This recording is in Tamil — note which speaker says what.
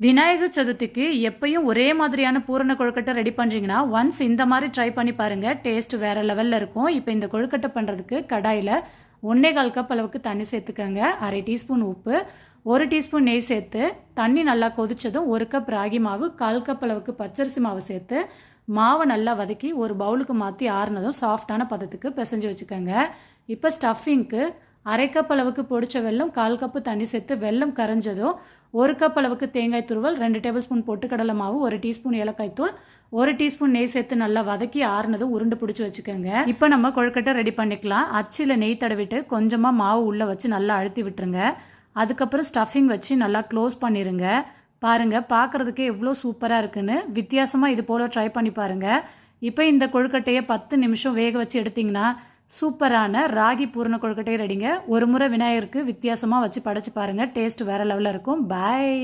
Speaker 1: விநாயகர் சதுர்த்திக்கு எப்பயும் ஒரே மாதிரியான பூரண கொழுக்கட்டை ரெடி பண்ணுறீங்கன்னா ஒன்ஸ் இந்த மாதிரி ட்ரை பண்ணி பாருங்கள். டேஸ்ட் வேறு லெவலில் இருக்கும். இப்போ இந்த கொழுக்கட்டை பண்ணுறதுக்கு கடாயில் 1.25 கப் அளவுக்கு தண்ணி சேர்த்துக்கோங்க. 1/2 டீஸ்பூன் உப்பு, 1 டீஸ்பூன் நெய் சேர்த்து தண்ணி நல்லா கொதிச்சதும் 1 கப் ராகி மாவு, 1/4 கப் அளவுக்கு பச்சரிசி மாவு சேர்த்து மாவை நல்லா வதக்கி ஒரு பவுலுக்கு மாற்றி ஆறுனதும் சாஃப்டான பதத்துக்கு பிசைஞ்சு வச்சுக்கோங்க. இப்போ ஸ்டஃபிங்க்கு 1/2 கப் அளவுக்கு பொடிச்ச வெல்லம், 1/4 கப்பு தண்ணி சேர்த்து வெல்லம் கரைஞ்சதும் 1 கப் அளவுக்கு தேங்காய் துருவல், 2 டேபிள் ஸ்பூன் பொட்டுக்கடலை மாவு, 1 டீஸ்பூன் ஏலக்காய் தூள், 1 டீஸ்பூன் நெய் சேர்த்து நல்லா வதக்கி ஆறுனதும் உருண்டை பிடிச்சி வச்சுக்கோங்க. இப்போ நம்ம கொழுக்கட்டை ரெடி பண்ணிக்கலாம். அச்சில் நெய் தடவிட்டு கொஞ்சமாக மாவு உள்ளே வச்சு நல்லா அழுத்தி விட்டுருங்க. அதுக்கப்புறம் ஸ்டஃபிங் வச்சு நல்லா க்ளோஸ் பண்ணிடுங்க. பாருங்கள், பார்க்குறதுக்கே எவ்வளோ சூப்பராக இருக்குன்னு. வித்தியாசமாக இது போல் ட்ரை பண்ணி பாருங்கள். இப்போ இந்த கொழுக்கட்டையை 10 நிமிஷம் வேக வச்சு எடுத்திங்கன்னா சூப்பரான ராகி பூரண கொழுக்கட்டை ரெடிங்க. ஒரு முறை விநாயகருக்கு வித்தியாசமாக வச்சு படைச்சு பாருங்கள். டேஸ்ட் வேறு லெவலில் இருக்கும். பாய்.